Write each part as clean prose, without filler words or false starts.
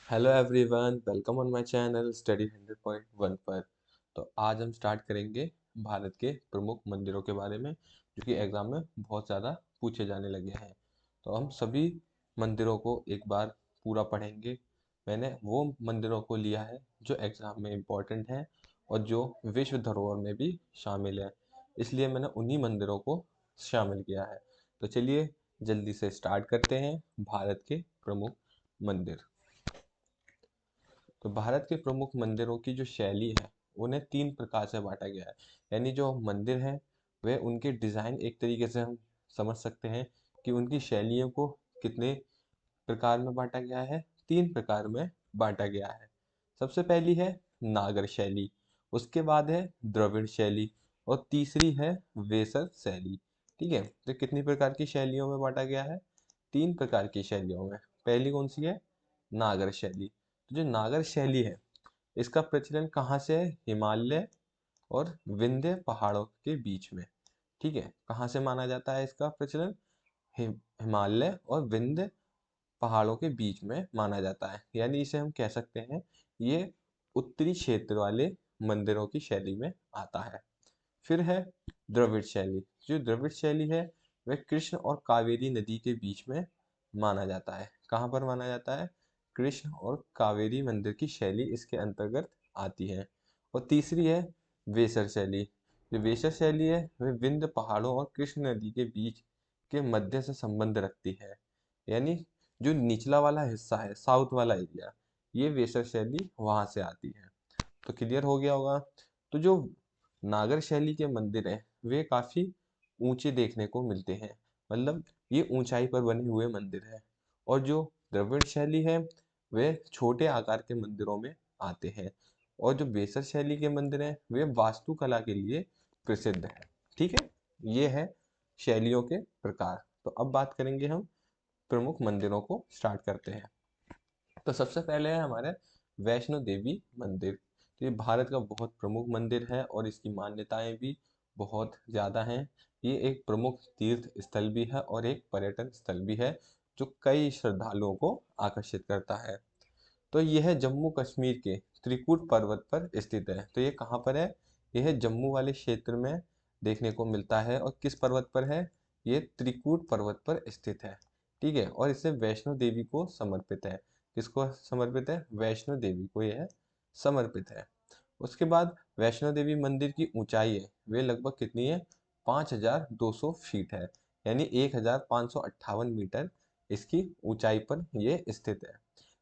Hello everyone, welcome on my channel study 100.1 पर। तो आज हम स्टार्ट करेंगे भारत के प्रमुख मंदिरों के बारे में, जो कि एग्ज़ाम में बहुत ज़्यादा पूछे जाने लगे हैं। तो हम सभी मंदिरों को एक बार पूरा पढ़ेंगे। मैंने वो मंदिरों को लिया है जो एग्ज़ाम में इम्पोर्टेंट हैं और जो विश्व धरोहर में भी शामिल है, इसलिए मैंने उन्हीं मंदिरों को शामिल किया है। तो चलिए जल्दी से स्टार्ट करते हैं भारत के प्रमुख मंदिर। तो भारत के प्रमुख मंदिरों की जो शैली है, उन्हें 3 प्रकार से बाँटा गया है। यानी जो मंदिर हैं, वे उनके डिज़ाइन एक तरीके से हम समझ सकते हैं कि उनकी शैलियों को कितने प्रकार में बाँटा गया है, 3 प्रकार में बाँटा गया है। सबसे पहली है नागर शैली, उसके बाद है द्रविड़ शैली और तीसरी है वेसर शैली। ठीक है? तो कितनी प्रकार की शैलियों में बाँटा गया है? 3 प्रकार की शैलियों में। पहली कौन-सी है? नागर शैली। तो जो नागर शैली है, इसका प्रचलन कहाँ से है? हिमालय और विंध्य पहाड़ों के बीच में। ठीक है? कहाँ से माना जाता है इसका प्रचलन? हिमालय और विंध्य पहाड़ों के बीच में माना जाता है। यानी इसे हम कह सकते हैं, ये उत्तरी क्षेत्र वाले मंदिरों की शैली में आता है। फिर है द्रविड़ शैली। जो द्रविड़ शैली है, वह कृष्ण और कावेरी नदी के बीच में माना जाता है। कहाँ पर माना जाता है? कृष्ण और कावेरी मंदिर की शैली इसके अंतर्गत आती है। और तीसरी है वेसर शैली। जो वेसर शैली है, वह विंध्य पहाड़ों और कृष्ण नदी के बीच के मध्य से संबंध रखती है। यानी जो निचला वाला हिस्सा है, साउथ वाला एरिया, ये वेसर शैली वहाँ से आती है। तो क्लियर हो गया होगा। तो जो नागर शैली के मंदिर हैं, वे काफ़ी ऊंचे देखने को मिलते हैं। मतलब ये ऊंचाई पर बने हुए मंदिर हैं। और जो द्रविड़ शैली है, वे छोटे आकार के मंदिरों में आते हैं। और जो बेसर शैली के मंदिर हैं, वे वास्तुकला के लिए प्रसिद्ध है। ठीक है? ये है शैलियों के प्रकार। तो अब बात करेंगे हम प्रमुख मंदिरों को स्टार्ट करते हैं। तो सबसे पहले है हमारे वैष्णो देवी मंदिर। तो ये भारत का बहुत प्रमुख मंदिर है और इसकी मान्यताएं भी बहुत ज़्यादा हैं। ये एक प्रमुख तीर्थ स्थल भी है और एक पर्यटन स्थल भी है, जो कई श्रद्धालुओं को आकर्षित करता है। तो यह जम्मू कश्मीर के त्रिकूट पर्वत पर स्थित है। तो ये कहाँ पर है? यह जम्मू वाले क्षेत्र में देखने को मिलता है। और किस पर्वत पर है? ये त्रिकूट पर्वत पर स्थित है। ठीक है? और इसे वैष्णो देवी को समर्पित है। किसको समर्पित है? वैष्णो देवी को यह समर्पित है। उसके बाद वैष्णो देवी मंदिर की ऊंचाई है, वे लगभग कितनी है? 5200 फीट है। यानी 1558 मीटर इसकी ऊंचाई पर यह स्थित है।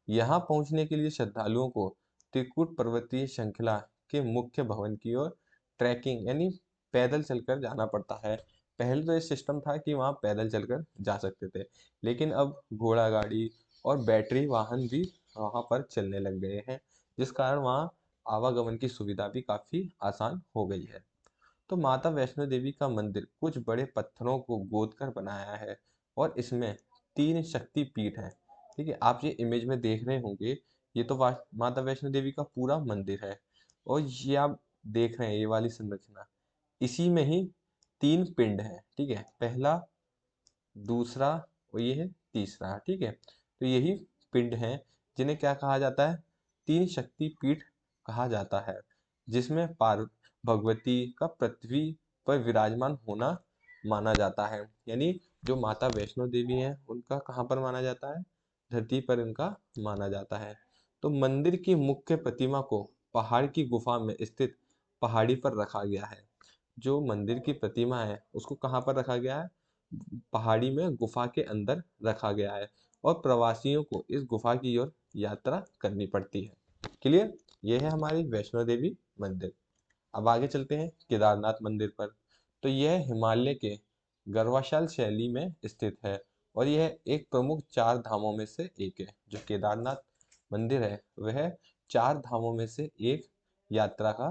यहाँ पहुँचने के लिए श्रद्धालुओं को त्रिकूट पर्वतीय श्रृंखला के मुख्य भवन की ओर ट्रैकिंग यानी पैदल चलकर जाना पड़ता है। पहले तो ये सिस्टम था कि वहाँ पैदल चलकर जा सकते थे, लेकिन अब घोड़ा गाड़ी और बैटरी वाहन भी वहाँ पर चलने लग गए हैं, जिस कारण वहाँ आवागमन की सुविधा भी काफ़ी आसान हो गई है। तो माता वैष्णो देवी का मंदिर कुछ बड़े पत्थरों को गोद कर बनाया है और इसमें 3 शक्ति पीठ हैं। ठीक है? आप ये इमेज में देख रहे होंगे, ये तो माता वैष्णो देवी का पूरा मंदिर है। और ये आप देख रहे हैं, ये वाली संरचना, इसी में ही 3 पिंड हैं। ठीक है? पहला, दूसरा और ये है तीसरा। ठीक है? तो यही पिंड हैं जिन्हें क्या कहा जाता है? 3 शक्ति पीठ कहा जाता है, जिसमें भगवती का पृथ्वी पर विराजमान होना माना जाता है। यानी जो माता वैष्णो देवी हैं, उनका कहाँ पर माना जाता है? धरती पर इनका माना जाता है। तो मंदिर की मुख्य प्रतिमा को पहाड़ की गुफा में स्थित पहाड़ी पर रखा गया है। जो मंदिर की प्रतिमा है, उसको कहाँ पर रखा गया है? पहाड़ी में गुफा के अंदर रखा गया है। और प्रवासियों को इस गुफा की ओर यात्रा करनी पड़ती है। क्लियर? ये है हमारी वैष्णो देवी मंदिर। अब आगे चलते हैं केदारनाथ मंदिर पर। तो यह हिमालय के गर्वाशाल शैली में स्थित है और यह एक प्रमुख 4 धामों में से एक है। जो केदारनाथ मंदिर है, वह 4 धामों में से एक यात्रा का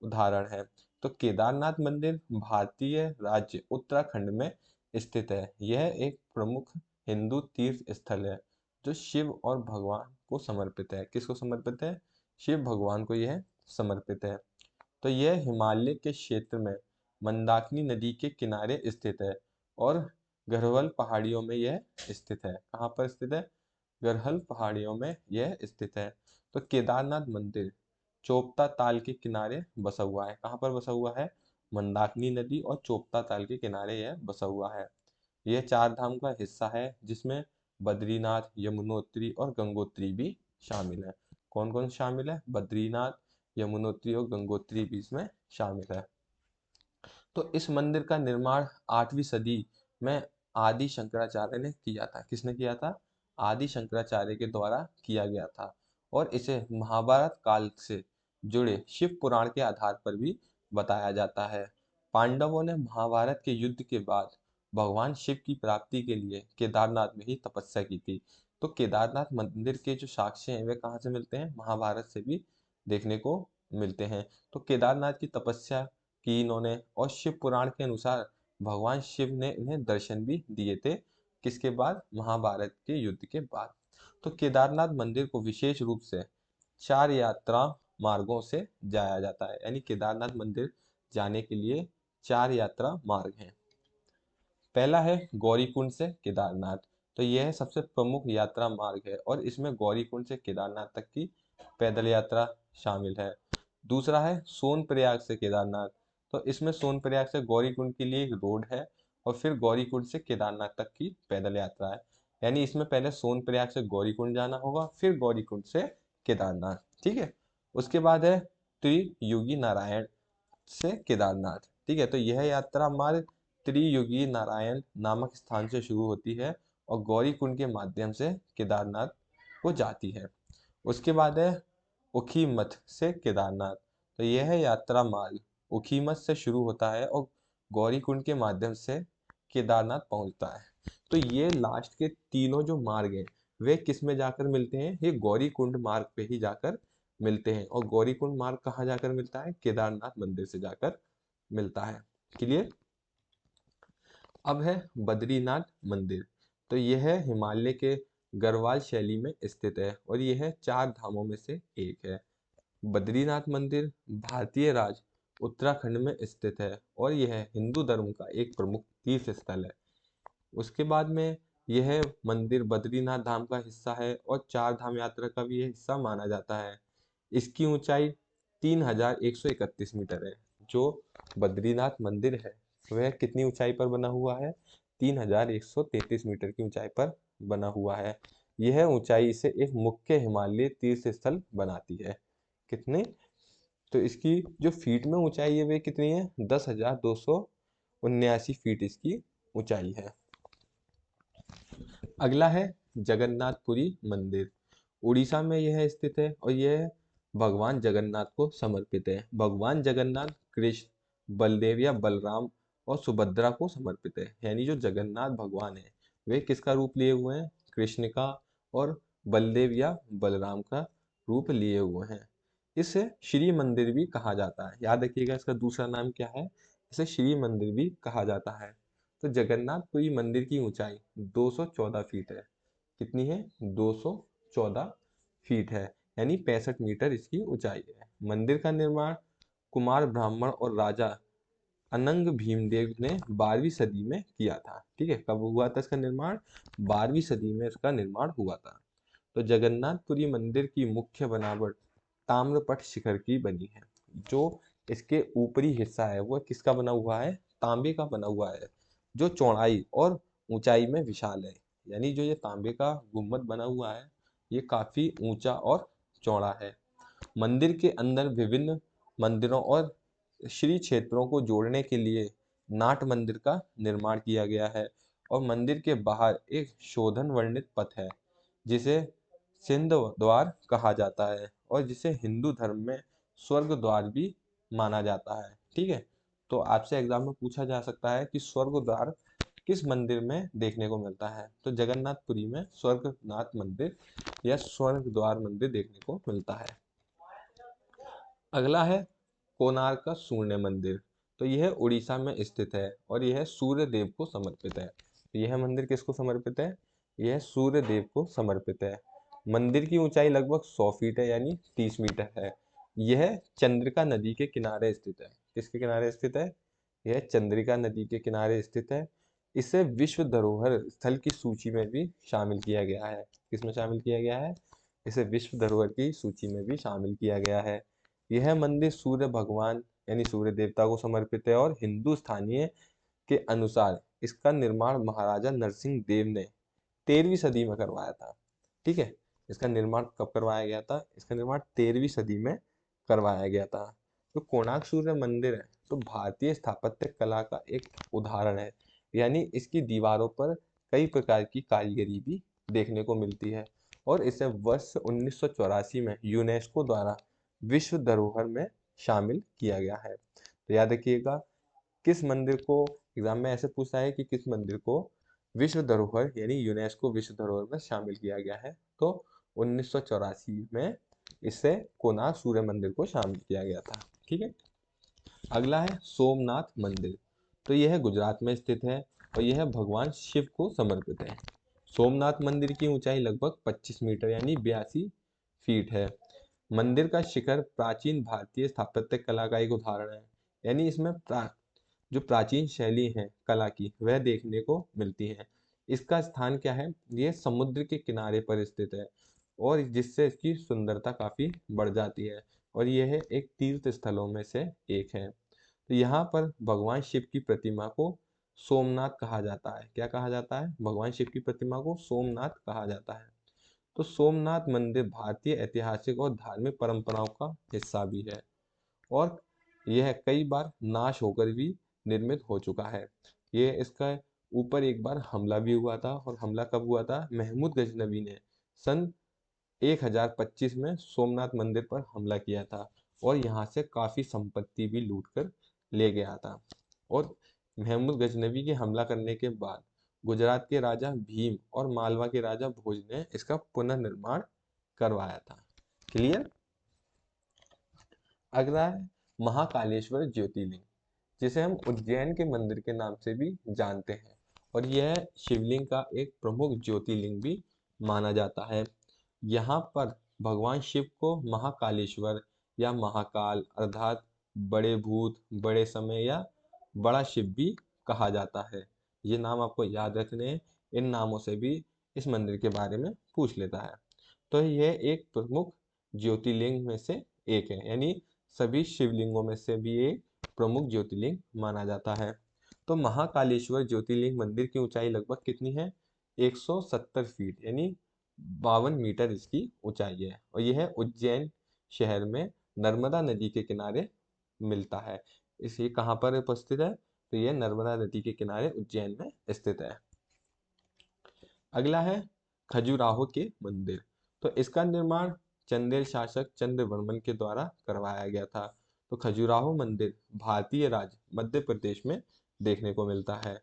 उदाहरण है। तो केदारनाथ मंदिर भारतीय राज्य उत्तराखंड में स्थित है। यह एक प्रमुख हिंदू तीर्थ स्थल है, जो शिव और भगवान को समर्पित है। किसको समर्पित है? शिव भगवान को यह समर्पित है। तो यह हिमालय के क्षेत्र में मंदाकिनी नदी के किनारे स्थित है और गढ़वाल पहाड़ियों में यह स्थित है। कहाँ पर स्थित है? गरहल पहाड़ियों में यह स्थित है। तो केदारनाथ मंदिर चोपता ताल के किनारे बसा हुआ है। कहाँ पर बसा हुआ है? मंदाकिनी नदी और चोपता ताल के किनारे यह बसा हुआ है। यह चार धाम का हिस्सा है जिसमें बद्रीनाथ, यमुनोत्री और गंगोत्री भी शामिल है। कौन कौन शामिल है? बद्रीनाथ, यमुनोत्री और गंगोत्री भी इसमें शामिल है। तो इस मंदिर का निर्माण 8वीं सदी में आदि शंकराचार्य ने किया था। किसने किया था? आदि शंकराचार्य के द्वारा किया गया था। और इसे महाभारत काल से जुड़े शिव पुराण के आधार पर भी बताया जाता है। पांडवों ने महाभारत के युद्ध के बाद भगवान शिव की प्राप्ति के लिए केदारनाथ में ही तपस्या की थी। तो केदारनाथ मंदिर के जो साक्ष्य हैं वे कहाँ से मिलते हैं? महाभारत से भी देखने को मिलते हैं। तो केदारनाथ की तपस्या की इन्होंने, और शिव पुराण के अनुसार भगवान शिव ने इन्हें दर्शन भी दिए थे। किसके बाद? महाभारत के युद्ध के बाद। तो केदारनाथ मंदिर को विशेष रूप से 4 यात्रा मार्गों से जाया जाता है। यानी केदारनाथ मंदिर जाने के लिए 4 यात्रा मार्ग हैं। पहला है गौरीकुंड से केदारनाथ। तो यह सबसे प्रमुख यात्रा मार्ग है और इसमें गौरीकुंड से केदारनाथ तक की पैदल यात्रा शामिल है। दूसरा है सोनप्रयाग से केदारनाथ। तो इसमें सोनप्रयाग से गौरीकुंड के लिए एक रोड है और फिर गौरीकुंड से केदारनाथ तक की पैदल यात्रा है। यानी इसमें पहले सोनप्रयाग से गौरीकुंड जाना होगा, फिर गौरीकुंड से केदारनाथ। ठीक है। उसके बाद है त्रियुगी नारायण से केदारनाथ। ठीक है। तो यह यात्रा मार्ग त्रियुगी नारायण नामक स्थान से शुरू होती है और गौरीकुंड के माध्यम से केदारनाथ को जाती है। उसके बाद है उखीमठ से केदारनाथ। तो यह यात्रा मार्ग उखीमठ से शुरू होता है और गौरीकुंड के माध्यम से केदारनाथ पहुंचता है। तो ये लास्ट के तीनों जो मार्ग हैं वे किस में जाकर मिलते हैं? ये गौरीकुंड मार्ग पे ही जाकर मिलते हैं। और गौरीकुंड मार्ग कहाँ जाकर मिलता है? केदारनाथ मंदिर से जाकर मिलता है। क्लियर? अब है बद्रीनाथ मंदिर। तो यह हिमालय के गढ़वाल शैली में स्थित है और यह 4 धामों में से एक है। बद्रीनाथ मंदिर भारतीय राज्य उत्तराखंड में स्थित है और यह हिंदू धर्म का एक प्रमुख तीर्थ स्थल है। उसके बाद में यह मंदिर बद्रीनाथ धाम का हिस्सा है और 4 धाम यात्रा का भी यह हिस्सा माना जाता है। इसकी ऊंचाई 3131 मीटर है। जो बद्रीनाथ मंदिर है वह कितनी ऊंचाई पर बना हुआ है? 3133 मीटर की ऊंचाई पर बना हुआ है। यह ऊंचाई इसे एक मुख्य हिमालय तीर्थ स्थल बनाती है। कितनी? तो इसकी जो फीट में ऊंचाई है वे कितनी है? 10,279 फीट इसकी ऊंचाई है। अगला है जगन्नाथपुरी मंदिर। उड़ीसा में यह स्थित है और यह भगवान जगन्नाथ को समर्पित है। भगवान जगन्नाथ कृष्ण, बलदेव या बलराम और सुभद्रा को समर्पित है। यानी जो जगन्नाथ भगवान है वे किसका रूप लिए हुए हैं? कृष्ण का और बलदेव या बलराम का रूप लिए हुए हैं। इसे श्री मंदिर भी कहा जाता है। याद रखिएगा इसका दूसरा नाम क्या है? इसे श्री मंदिर भी कहा जाता है। तो जगन्नाथपुरी मंदिर की ऊंचाई 214 फीट है। कितनी है? 214 फीट है। यानी 65 मीटर इसकी ऊंचाई है। मंदिर का निर्माण कुमार ब्राह्मण और राजा अनंग भीमदेव ने 12वीं सदी में किया था। ठीक है। कब हुआ था इसका निर्माण? 12वीं सदी में इसका निर्माण हुआ था। तो जगन्नाथपुरी मंदिर की मुख्य बनावट ताम्रपट शिखर की बनी है। जो इसके ऊपरी हिस्सा है वह किसका बना हुआ है? तांबे का बना हुआ है, जो चौड़ाई और ऊंचाई में विशाल है। यानी जो ये तांबे का गुम्बद बना हुआ है ये काफी ऊंचा और चौड़ा है। मंदिर के अंदर विभिन्न मंदिरों और श्री क्षेत्रों को जोड़ने के लिए नाट मंदिर का निर्माण किया गया है और मंदिर के बाहर एक शोधन वर्णित पथ है जिसे सिंध द्वार कहा जाता है और जिसे हिंदू धर्म में स्वर्ग द्वार भी माना जाता है। ठीक है। तो आपसे एग्जाम में पूछा जा सकता है कि स्वर्ग द्वार किस मंदिर में देखने को मिलता है? तो जगन्नाथपुरी में स्वर्गनाथ मंदिर या स्वर्ग द्वार मंदिर देखने को मिलता है। अगला है कोणार्क का सूर्य मंदिर। तो यह उड़ीसा में स्थित है और यह सूर्य देव को समर्पित है। तो यह मंदिर किसको समर्पित है? यह सूर्य देव को समर्पित है। मंदिर की ऊंचाई लगभग 100 फीट है यानी 30 मीटर है। यह चंद्रिका नदी के किनारे स्थित है। किसके किनारे स्थित है? यह चंद्रिका नदी के किनारे स्थित है। इसे विश्व धरोहर स्थल की सूची में भी शामिल किया गया है। किसमें शामिल किया गया है? इसे विश्व धरोहर की सूची में भी शामिल किया गया है। यह मंदिर सूर्य भगवान यानी सूर्य देवता को समर्पित है और हिंदू स्थानीय के अनुसार इसका निर्माण महाराजा नरसिंह देव ने 13वीं सदी में करवाया था। ठीक है, इसका निर्माण कब करवाया गया था? इसका निर्माण 13वीं सदी में करवाया गया था। तो कोणार्क सूर्य मंदिर है तो भारतीय स्थापत्य कला का एक उदाहरण है, यानी इसकी दीवारों पर कई प्रकार की कारीगरी भी देखने को मिलती है और इसे वर्ष 1984 में यूनेस्को द्वारा विश्व धरोहर में शामिल किया गया है। तो याद रखिएगा, किस मंदिर को एग्जाम में ऐसे पूछा है कि किस मंदिर को विश्व धरोहर यानी यूनेस्को विश्व धरोहर में शामिल किया गया है, तो 1984 में इसे कोणार्क सूर्य मंदिर को शामिल किया गया था। ठीक है, अगला है सोमनाथ मंदिर। तो यह गुजरात में स्थित है और यह भगवान शिव को समर्पित है। सोमनाथ मंदिर की ऊंचाई लगभग 25 मीटर यानी 82 फीट है। मंदिर का शिखर प्राचीन भारतीय स्थापत्य कला का एक उदाहरण है, यानी इसमें जो प्राचीन शैली है कला की वह देखने को मिलती है। इसका स्थान क्या है? यह समुद्र के किनारे पर स्थित है और जिससे इसकी सुंदरता काफी बढ़ जाती है और यह एक तीर्थ स्थलों में से एक है। तो यहाँ पर भगवान शिव की प्रतिमा को सोमनाथ कहा जाता है। क्या कहा जाता है? भगवान शिव की प्रतिमा को सोमनाथ कहा जाता है। तो सोमनाथ मंदिर भारतीय ऐतिहासिक और धार्मिक परंपराओं का हिस्सा भी है और यह कई बार नाश होकर भी निर्मित हो चुका है। ये इसका ऊपर एक बार हमला भी हुआ था और हमला कब हुआ था? महमूद गजनवी ने सन 1025 में सोमनाथ मंदिर पर हमला किया था और यहाँ से काफी संपत्ति भी लूट कर ले गया था। और महमूद गजनवी के हमला करने के बाद गुजरात के राजा भीम और मालवा के राजा भोज ने इसका पुनर्निर्माण करवाया था। क्लियर? अगला है महाकालेश्वर ज्योतिर्लिंग, जिसे हम उज्जैन के मंदिर के नाम से भी जानते हैं और यह शिवलिंग का एक प्रमुख ज्योतिर्लिंग भी माना जाता है। यहाँ पर भगवान शिव को महाकालेश्वर या महाकाल अर्थात बड़े भूत, बड़े समय या बड़ा शिव भी कहा जाता है। ये नाम आपको याद रखने हैं, इन नामों से भी इस मंदिर के बारे में पूछ लेता है। तो यह एक प्रमुख ज्योतिर्लिंग में से एक है, यानी सभी शिवलिंगों में से भी एक प्रमुख ज्योतिर्लिंग माना जाता है। तो महाकालेश्वर ज्योतिर्लिंग मंदिर की ऊंचाई लगभग कितनी है? 170 फीट यानी 52 मीटर इसकी ऊंचाई है और यह उज्जैन शहर में नर्मदा नदी के किनारे मिलता है। इसे कहाँ पर उपस्थित है? तो यह नर्मदा नदी के किनारे उज्जैन में स्थित है। अगला है खजुराहो के मंदिर। तो इसका निर्माण चंदेल शासक चंद्रवर्मन के द्वारा करवाया गया था। तो खजुराहो मंदिर भारतीय राज्य मध्य प्रदेश में देखने को मिलता है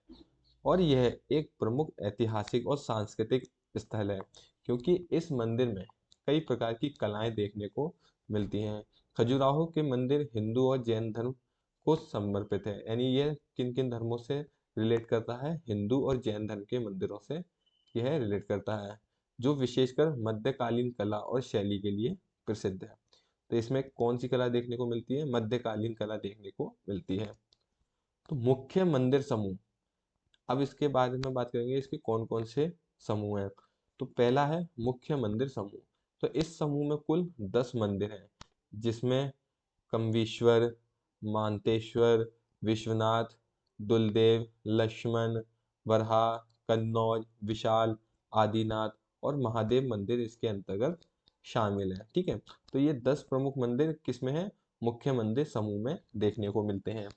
और यह एक प्रमुख ऐतिहासिक और सांस्कृतिक स्थल है क्योंकि इस मंदिर में कई प्रकार की कलाएं देखने को मिलती हैं। खजुराहो के मंदिर हिंदू और जैन धर्म को समर्पित है, यानी यह किन किन धर्मों से रिलेट करता है? हिंदू और जैन धर्म के मंदिरों से यह रिलेट करता है, जो विशेषकर मध्यकालीन कला और शैली के लिए प्रसिद्ध है। तो इसमें कौन सी कला देखने को मिलती है? मध्यकालीन कला देखने को मिलती है। तो मुख्य मंदिर समूह, अब इसके बारे में बात करेंगे इसके कौन कौन से समूह हैं। तो पहला है मुख्य मंदिर समूह। तो इस समूह में कुल 10 मंदिर हैं, जिसमें कम्बीश्वर, मानतेश्वर, विश्वनाथ, दुलदेव, लक्ष्मण, वरहा, कन्नौज, विशाल, आदिनाथ और महादेव मंदिर इसके अंतर्गत शामिल है। ठीक है, तो ये 10 प्रमुख मंदिर किसमें है? मुख्य मंदिर समूह में देखने को मिलते हैं।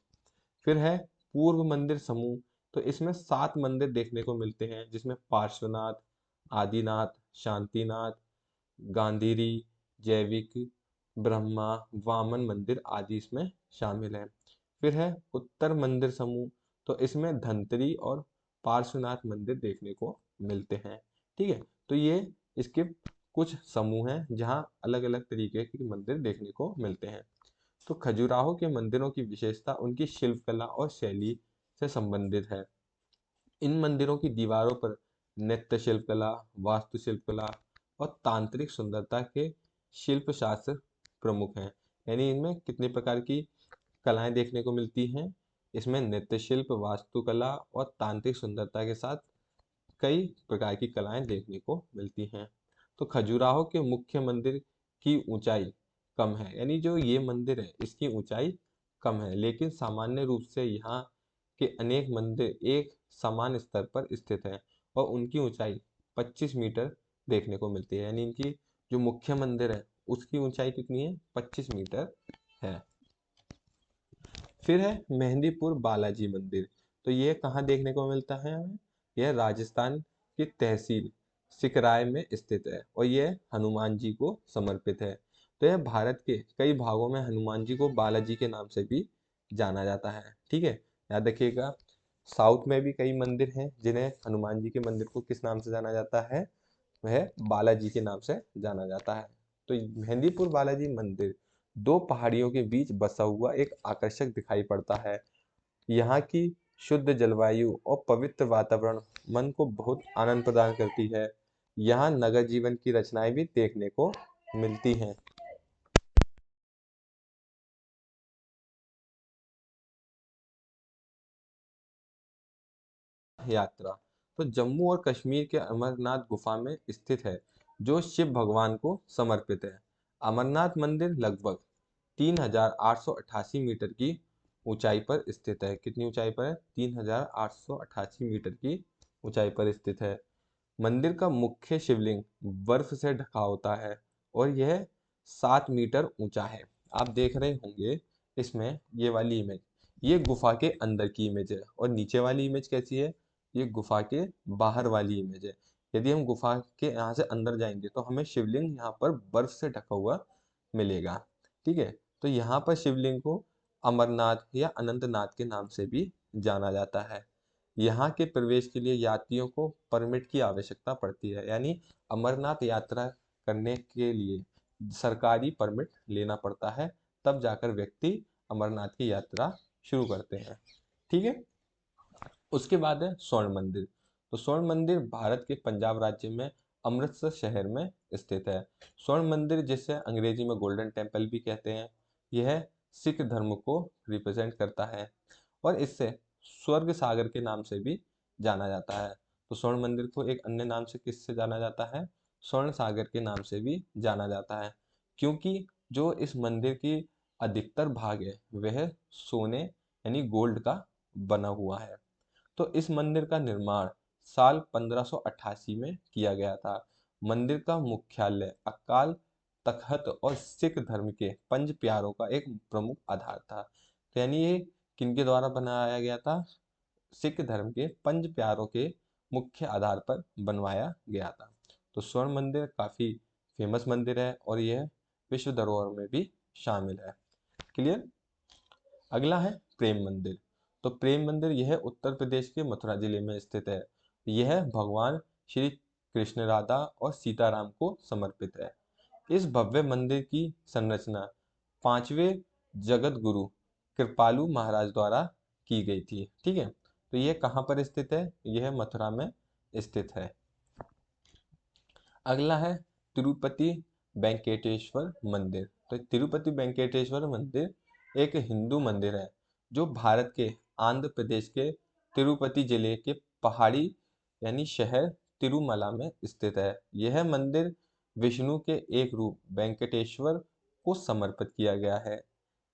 फिर है पूर्व मंदिर समूह। तो इसमें 7 मंदिर देखने को मिलते हैं, जिसमें पार्श्वनाथ, आदिनाथ, शांतिनाथ, गांधीरी, जैविक, ब्रह्मा, वामन मंदिर आदि इसमें शामिल है। फिर है उत्तर मंदिर समूह। तो इसमें धनतरी और पार्श्वनाथ मंदिर देखने को मिलते हैं। ठीक है, तो ये इसके कुछ समूह हैं जहाँ अलग अलग तरीके के मंदिर देखने को मिलते हैं। तो खजुराहो के मंदिरों की विशेषता उनकी शिल्पकला और शैली से संबंधित है। इन मंदिरों की दीवारों पर नृत्य शिल्पकला, वास्तु शिल्पकला और तांत्रिक सुंदरता के शिल्प शास्त्र प्रमुख हैं। यानी इनमें कितने प्रकार की कलाएं देखने को मिलती हैं? इसमें नृत्य शिल्प, वास्तुकला और तांत्रिक सुंदरता के साथ कई प्रकार की कलाएं देखने को मिलती हैं। तो खजुराहो के मुख्य मंदिर की ऊंचाई कम है, यानी जो ये मंदिर है इसकी ऊंचाई कम है, लेकिन सामान्य रूप से यहाँ के अनेक मंदिर एक समान स्तर पर स्थित हैं और उनकी ऊंचाई 25 मीटर देखने को मिलती है। यानी इनकी जो मुख्य मंदिर है उसकी ऊंचाई कितनी है, 25 मीटर है। फिर है मेहंदीपुर बालाजी मंदिर। तो ये कहाँ देखने को मिलता है हमें, यह राजस्थान की तहसील सिकराय में स्थित है और यह हनुमान जी को समर्पित है। तो यह भारत के कई भागों में हनुमान जी को बालाजी के नाम से भी जाना जाता है। ठीक है, याद रखिएगा, साउथ में भी कई मंदिर हैं जिन्हें हनुमान जी के मंदिर को किस नाम से जाना जाता है, वह बालाजी के नाम से जाना जाता है। तो मेहंदीपुर बालाजी मंदिर दो पहाड़ियों के बीच बसा हुआ एक आकर्षक दिखाई पड़ता है। यहाँ की शुद्ध जलवायु और पवित्र वातावरण मन को बहुत आनंद प्रदान करती है। यहाँ नगर जीवन की रचनाएं भी देखने को मिलती हैं। यात्रा, तो जम्मू और कश्मीर के अमरनाथ गुफा में स्थित है जो शिव भगवान को समर्पित है। अमरनाथ मंदिर लगभग 3,888 मीटर की ऊंचाई पर स्थित है। कितनी ऊंचाई पर है, 3,888 मीटर की ऊंचाई पर स्थित है। मंदिर का मुख्य शिवलिंग बर्फ से ढका होता है और यह 7 मीटर ऊंचा है। आप देख रहे होंगे इसमें ये वाली इमेज, ये गुफा के अंदर की इमेज है और नीचे वाली इमेज कैसी है, ये गुफा के बाहर वाली इमेज है। यदि हम गुफा के यहाँ से अंदर जाएंगे तो हमें शिवलिंग यहाँ पर बर्फ से ढका हुआ मिलेगा। ठीक है, तो यहाँ पर शिवलिंग को अमरनाथ या अनंतनाथ के नाम से भी जाना जाता है। यहाँ के प्रवेश के लिए यात्रियों को परमिट की आवश्यकता पड़ती है, यानी अमरनाथ यात्रा करने के लिए सरकारी परमिट लेना पड़ता है, तब जाकर व्यक्ति अमरनाथ की यात्रा शुरू करते हैं। ठीक है, उसके बाद है स्वर्ण मंदिर। तो स्वर्ण मंदिर भारत के पंजाब राज्य में अमृतसर शहर में स्थित है। स्वर्ण मंदिर, जिसे अंग्रेजी में गोल्डन टेम्पल भी कहते हैं, यह सिख धर्म को रिप्रेजेंट करता है और इससे स्वर्ग सागर के नाम से भी जाना जाता है। तो स्वर्ण मंदिर को एक अन्य नाम से किससे जाना जाता है, स्वर्ण सागर के नाम से भी जाना जाता है, क्योंकि जो इस मंदिर की अधिकतर भाग है वह सोने यानी गोल्ड का बना हुआ है। तो इस मंदिर का निर्माण साल 1588 में किया गया था। मंदिर का मुख्यालय अकाल तख्त और सिख धर्म के पंज प्यारों का एक प्रमुख आधार था। तो यानी ये किनके द्वारा बनाया गया था, सिख धर्म के पंज प्यारों के मुख्य आधार पर बनवाया गया था। तो स्वर्ण मंदिर काफी फेमस मंदिर है और यह विश्व धरोहर में भी शामिल है। क्लियर। अगला है प्रेम मंदिर। तो प्रेम मंदिर यह उत्तर प्रदेश के मथुरा जिले में स्थित है। यह भगवान श्री कृष्ण, राधा और सीताराम को समर्पित है। इस भव्य मंदिर की संरचना पांचवें जगत गुरु कृपालु महाराज द्वारा की गई थी। ठीक है, तो यह कहाँ पर स्थित है, यह मथुरा में स्थित है। अगला है तिरुपति वेंकटेश्वर मंदिर। तो तिरुपति वेंकटेश्वर मंदिर एक हिंदू मंदिर है जो भारत के आंध्र प्रदेश के तिरुपति जिले के पहाड़ी यानी शहर तिरुमला में स्थित है। यह मंदिर विष्णु के एक रूप वेंकटेश्वर को समर्पित किया गया है।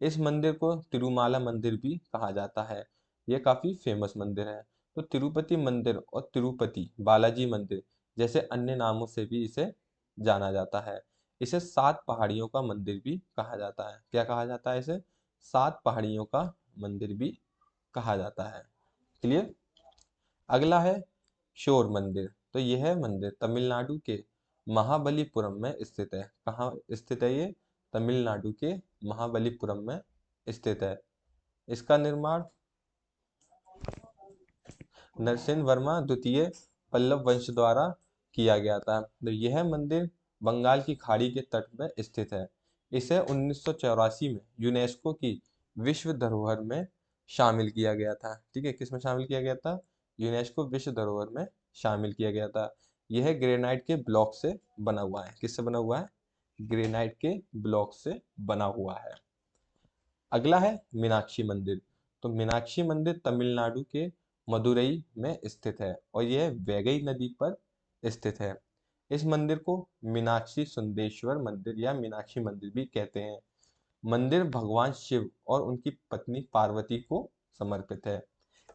इस मंदिर को तिरुमाला मंदिर भी कहा जाता है। यह काफी फेमस मंदिर है। तो तिरुपति मंदिर और तिरुपति बालाजी मंदिर जैसे अन्य नामों से भी इसे जाना जाता है। इसे 7 पहाड़ियों का मंदिर भी कहा जाता है। क्या कहा जाता है इसे, 7 पहाड़ियों का मंदिर भी कहा जाता है। क्लियर। अगला है शोर मंदिर। तो यह मंदिर तमिलनाडु के महाबलीपुरम में स्थित है। कहाँ स्थित है ये, तमिलनाडु के महाबलीपुरम में स्थित है। इसका निर्माण नरसिंह वर्मा द्वितीय पल्लव वंश द्वारा किया गया था। तो यह मंदिर बंगाल की खाड़ी के तट में स्थित है। इसे 1984 में यूनेस्को की विश्व धरोहर में शामिल किया गया था। ठीक है, किस में शामिल किया गया था, यूनेस्को विश्व धरोहर में शामिल किया गया था। यह ग्रेनाइट के ब्लॉक से बना हुआ है। किससे बना हुआ है, ग्रेनाइट के ब्लॉक से बना हुआ है। अगला है मीनाक्षी मंदिर। तो मीनाक्षी मंदिर तमिलनाडु के मदुरई में स्थित है और यह वैगई नदी पर स्थित है। इस मंदिर को मीनाक्षी सुंदेश्वर मंदिर या मीनाक्षी मंदिर भी कहते हैं। मंदिर भगवान शिव और उनकी पत्नी पार्वती को समर्पित है।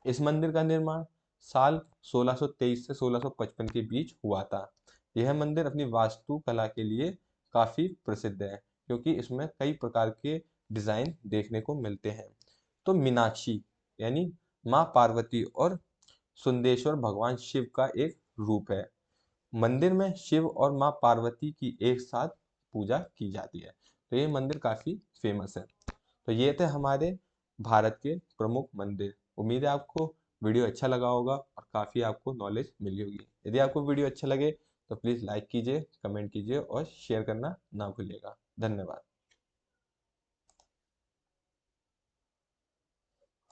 इस मंदिर का निर्माण साल 1623 से 1655 के बीच हुआ था। यह मंदिर अपनी वास्तुकला के लिए काफी प्रसिद्ध है क्योंकि इसमें कई प्रकार के डिजाइन देखने को मिलते हैं। तो मीनाक्षी यानी माँ पार्वती और सुंदेश्वर भगवान शिव का एक रूप है। मंदिर में शिव और माँ पार्वती की एक साथ पूजा की जाती है। तो ये मंदिर काफी फेमस है। तो ये थे हमारे भारत के प्रमुख मंदिर। उम्मीद है आपको वीडियो अच्छा लगा होगा और काफ़ी आपको नॉलेज मिली होगी। यदि आपको वीडियो अच्छा लगे तो प्लीज़ लाइक कीजिए, कमेंट कीजिए और शेयर करना ना भूलिएगा। धन्यवाद।